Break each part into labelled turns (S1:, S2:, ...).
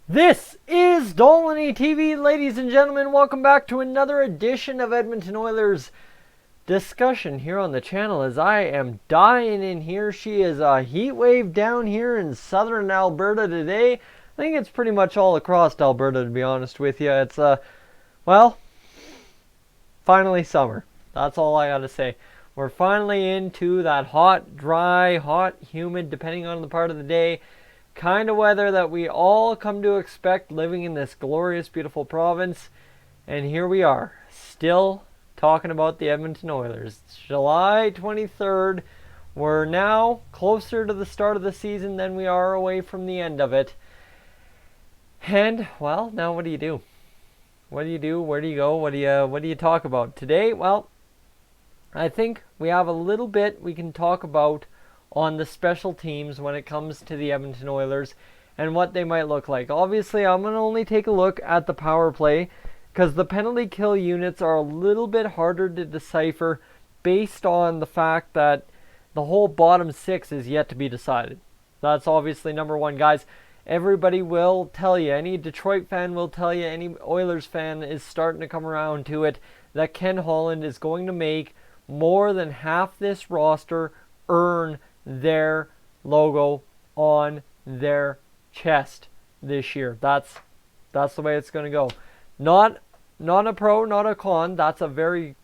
S1: This is Dolynny TV, ladies and gentlemen. Welcome back to another edition of Edmonton Oilers discussion here on the channel. As I am dying in here, she is a heat wave down here in southern Alberta today. I think it's pretty much all across Alberta, to be honest with you. It's well, finally summer. That's all I gotta say. We're finally into that hot, dry, hot, humid, depending on the part of the day, kind of weather that we all come to expect living in this glorious, beautiful province. And here we are, still talking about the Edmonton Oilers. It's July 23rd. We're now closer to the start of the season than we are away from the end of it. And, well, now what do you do? What do you do? Where do you go? What do you talk about? Today, well, I think we have a little bit we can talk about on the special teams when it comes to the Edmonton Oilers and what they might look like. Obviously, I'm going to only take a look at the power play because the penalty kill units are a little bit harder to decipher based on the fact that the whole bottom six is yet to be decided. That's obviously number one, guys. Everybody will tell you, any Detroit fan will tell you, any Oilers fan is starting to come around to it, that Ken Holland is going to make more than half this roster earn their logo on their chest this year. That's the way it's going to go. Not a pro, not a con. That's a very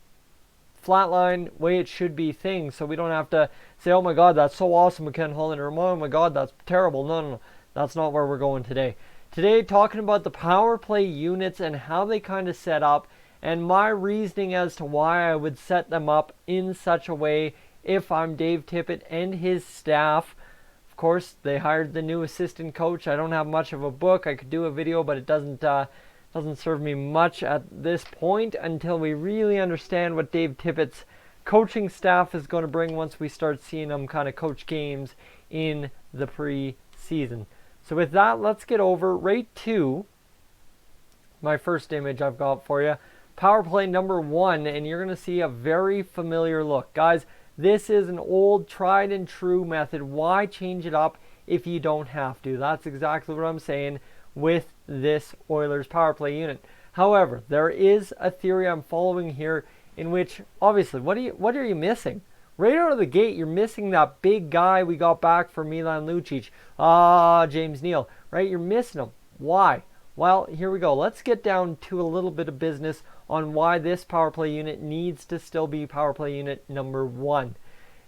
S1: flatline way it should be thing. So we don't have to say, oh my God, that's so awesome with Ken Holland, or oh my God, that's terrible. No. That's not where we're going today. Today, talking about the power play units and how they kind of set up, and my reasoning as to why I would set them up in such a way if I'm Dave Tippett and his staff. Of course, they hired the new assistant coach. I don't have much of a book. I could do a video, but it doesn't serve me much at this point until we really understand what Dave Tippett's coaching staff is going to bring once we start seeing them kind of coach games in the preseason. So with that, let's get over right to my first image I've got for you. Power play number 1, and you're going to see a very familiar look. Guys, this is an old, tried and true method. Why change it up if you don't have to? That's exactly what I'm saying with this Oilers power play unit. However, there is a theory I'm following here in which, obviously, what are you missing? Right out of the gate, you're missing that big guy we got back for Milan Lucic. James Neal, right? You're missing him. Why? Well, here we go. Let's get down to a little bit of business on why this power play unit needs to still be power play unit number 1.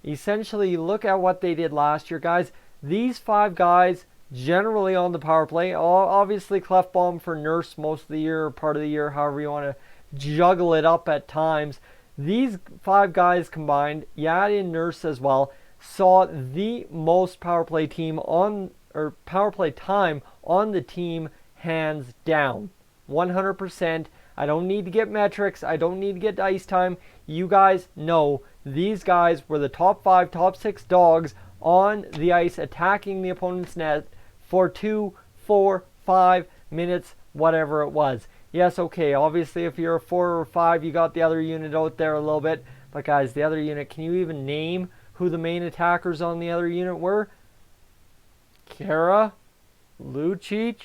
S1: Essentially, look at what they did last year, guys. These 5 guys generally on the power play, obviously Clefbaum for Nurse most of the year, or part of the year, however you want to juggle it up at times. These 5 guys combined, add in Nurse as well, saw the most power play time on the team, hands down. 100%. I don't need to get metrics. I don't need to get ice time. You guys know these guys were the top 5, top 6 dogs on the ice attacking the opponent's net for 2, 4, 5 minutes, whatever it was. Yes, okay, obviously if you're a 4 or 5, you got the other unit out there a little bit. But guys, the other unit, can you even name who the main attackers on the other unit were? Kara, Lucic,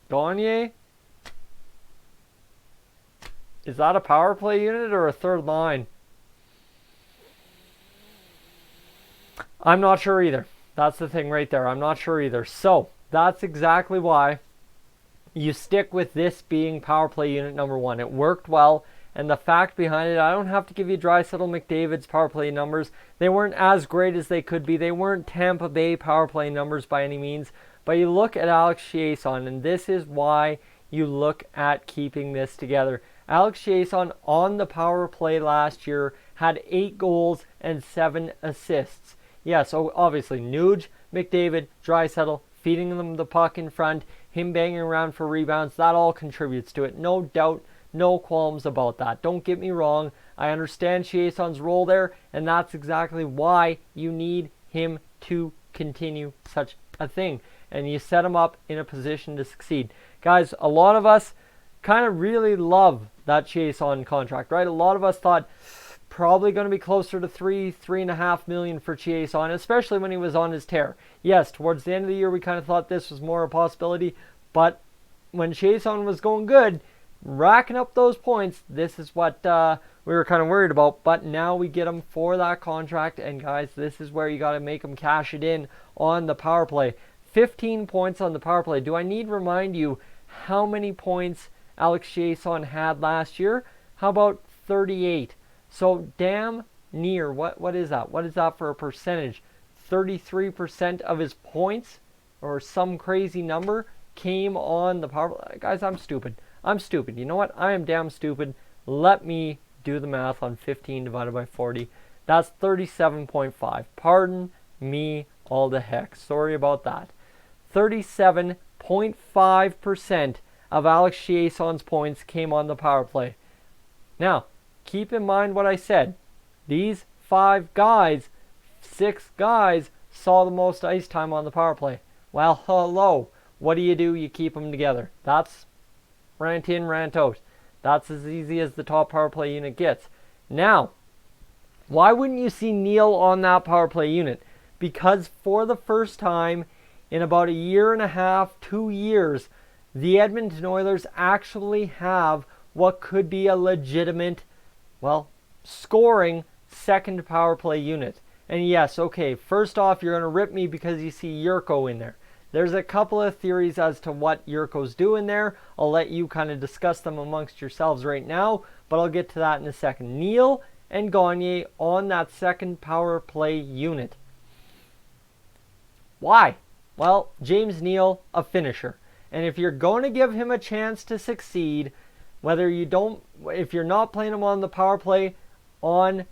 S1: Gagne. Is that a power play unit or a third line? I'm not sure either. That's the thing right there. I'm not sure either. So, that's exactly why you stick with this being power play unit number 1. It worked well, and the fact behind it, I don't have to give you Draisaitl McDavid's power play numbers. They weren't as great as they could be. They weren't Tampa Bay power play numbers by any means. But you look at Alex Chiasson, and this is why you look at keeping this together. Alex Chiasson on the power play last year had 8 goals and 7 assists. Yeah, so obviously Nuge, McDavid, Draisaitl, feeding them the puck in front, him banging around for rebounds, that all contributes to it. No doubt, no qualms about that. Don't get me wrong. I understand Chiasson's role there, and that's exactly why you need him to continue such a thing. And you set him up in a position to succeed. Guys, a lot of us kind of really love that Chiasson contract, right? A lot of us thought, probably going to be closer to 3.5 million for Chiasson, especially when he was on his tear. Yes, towards the end of the year, we kind of thought this was more a possibility, but when Chiasson was going good, racking up those points, this is what we were kind of worried about. But now we get him for that contract, and guys, this is where you got to make him cash it in on the power play. 15 points on the power play. Do I need to remind you how many points Alex Chiasson had last year? How about 38? So damn near. What is that? What is that for a percentage? 33% of his points, or some crazy number, came on the power play. Guys, I'm stupid. I'm stupid. You know what? I am damn stupid. Let me do the math on 15 divided by 40. That's 37.5. Pardon me all the heck. Sorry about that. 37.5% of Alex Chiasson's points came on the power play. Now, keep in mind what I said. These 6 guys saw the most ice time on the power play. Well, hello. What do? You keep them together. That's rant in, rant out. That's as easy as the top power play unit gets. Now, why wouldn't you see Neil on that power play unit? Because for the first time in about 1.5 years, 2 years, the Edmonton Oilers actually have what could be a legitimate, scoring second power play unit. And yes, okay, first off, you're going to rip me because you see Yurko in there. There's a couple of theories as to what Yurko's doing there. I'll let you kind of discuss them amongst yourselves right now, but I'll get to that in a second. Neil and Gagne on that second power play unit. Why? Well, James Neal, a finisher. And if you're going to give him a chance to succeed, if you're not playing him on the power play on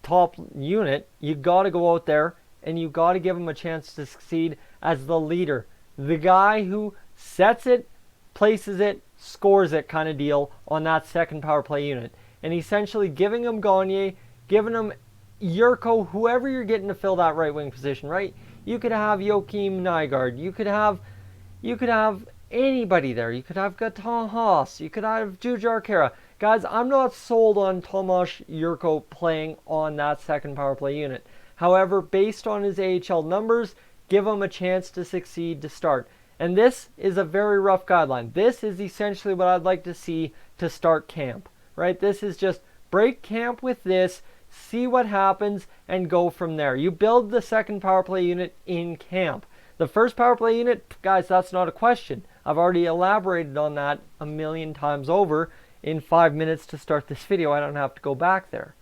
S1: top unit, you got to go out there and you got to give him a chance to succeed as the leader. The guy who sets it, places it, scores it kind of deal on that second power play unit. And essentially giving him Gagne, giving him Yurko, whoever you're getting to fill that right wing position, right? You could have Joakim Nygard. You could have anybody there. You could have Gaetan Haas. You could have Jujhar Khaira. Guys, I'm not sold on Tomas Yurko playing on that second power play unit. However, based on his AHL numbers, give him a chance to succeed to start. And this is a very rough guideline. This is essentially what I'd like to see to start camp, right? This is just break camp with this, see what happens, and go from there. You build the second power play unit in camp. The first power play unit, guys, that's not a question. I've already elaborated on that 1,000,000 times over in 5 minutes to start this video. I don't have to go back there.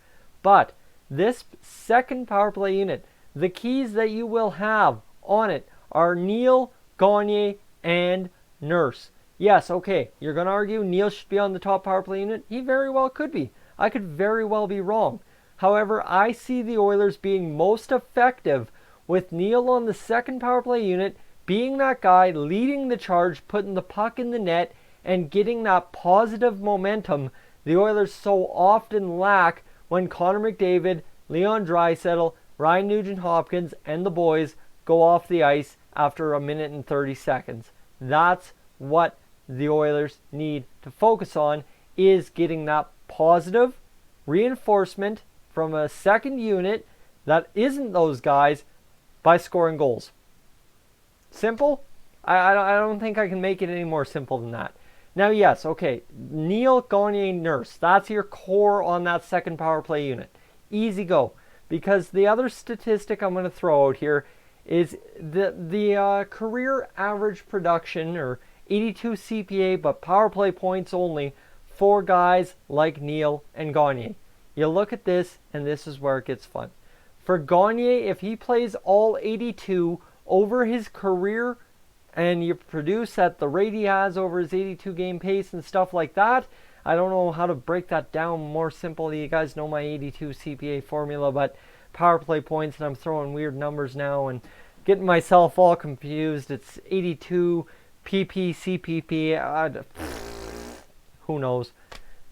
S1: But this second power play unit, the keys that you will have on it are Neil, Gagne, and Nurse. Yes, okay, you're going to argue Neil should be on the top power play unit. He very well could be. I could very well be wrong. However, I see the Oilers being most effective with Neil on the second power play unit, being that guy, leading the charge, putting the puck in the net, and getting that positive momentum the Oilers so often lack when Connor McDavid, Leon Draisaitl, Ryan Nugent-Hopkins, and the boys go off the ice after 1 minute and 30 seconds. That's what the Oilers need to focus on, is getting that positive reinforcement from a second unit that isn't those guys by scoring goals. Simple? I don't think I can make it any more simple than that. Now, yes, okay, Neil, Gagne, Nurse. That's your core on that second power play unit. Easy go. Because the other statistic I'm going to throw out here is the career average production, or 82 CPA, but power play points only, for guys like Neil and Gagne. You look at this, and this is where it gets fun. For Gagne, if he plays all 82 over his career, and you produce at the rate he has over his 82 game pace and stuff like that, I don't know how to break that down more simply. You guys know my 82 CPA formula, but power play points, and I'm throwing weird numbers now and getting myself all confused. It's 82 PP, CPP, who knows,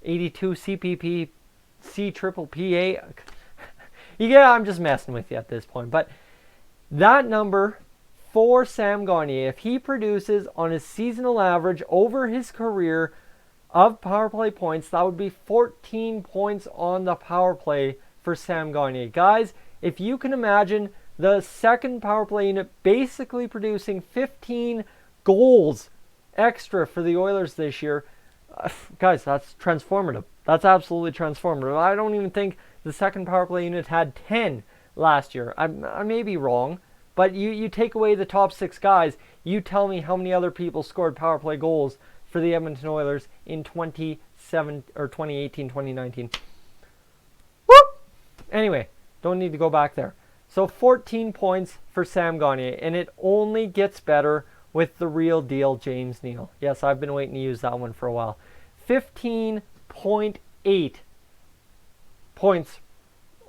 S1: 82 CPP, C triple PA. Yeah, I'm just messing with you at this point. But that number for Sam Gagne, if he produces on his seasonal average over his career of power play points. That would be 14 points on the power play for Sam Gagner. Guys, if you can imagine the second power play unit basically producing 15 goals extra for the Oilers this year, guys, that's transformative. That's absolutely transformative. I don't even think the second power play unit had 10 last year. I may be wrong, but you take away the top 6 guys, you tell me how many other people scored power play goals for the Edmonton Oilers in 2018, 2019. Whoop! Anyway, don't need to go back there. So 14 points for Sam Gagner, and it only gets better with the real deal James Neal. Yes, I've been waiting to use that one for a while. 15.8 points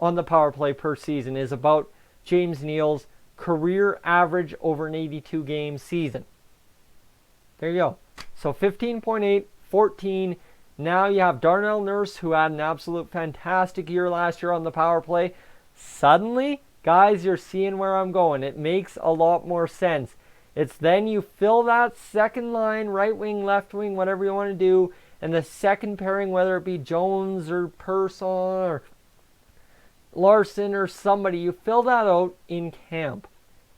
S1: on the power play per season is about James Neal's career average over an 82-game season. There you go. So 15.8, 14. Now you have Darnell Nurse, who had an absolute fantastic year last year on the power play. Suddenly, guys, you're seeing where I'm going. It makes a lot more sense. It's then you fill that second line, right wing, left wing, whatever you want to do, and the second pairing, whether it be Jones or Persson or Larson or somebody, you fill that out in camp.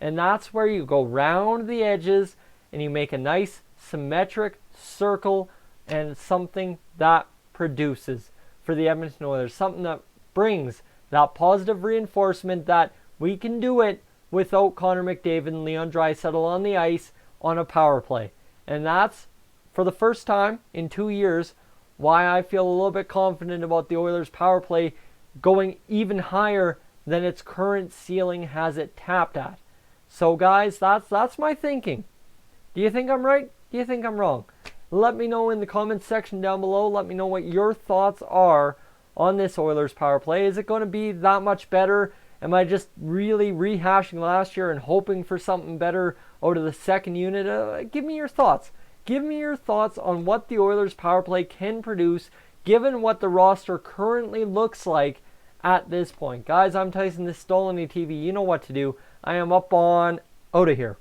S1: And that's where you go round the edges and you make a nice symmetric circle and something that produces for the Edmonton Oilers. Something that brings that positive reinforcement that we can do it without Connor McDavid and Leon Draisaitl on the ice on a power play. And that's, for the first time in 2 years, why I feel a little bit confident about the Oilers' power play going even higher than its current ceiling has it tapped at. So guys, that's my thinking. Do you think I'm right? Do you think I'm wrong? Let me know in the comments section down below. Let me know what your thoughts are on this Oilers power play. Is it going to be that much better? Am I just really rehashing last year and hoping for something better out of the second unit? Give me your thoughts. Give me your thoughts on what the Oilers power play can produce given what the roster currently looks like at this point. Guys, I'm Tyson. This is Dolynny TV. You know what to do. I am up on out of here.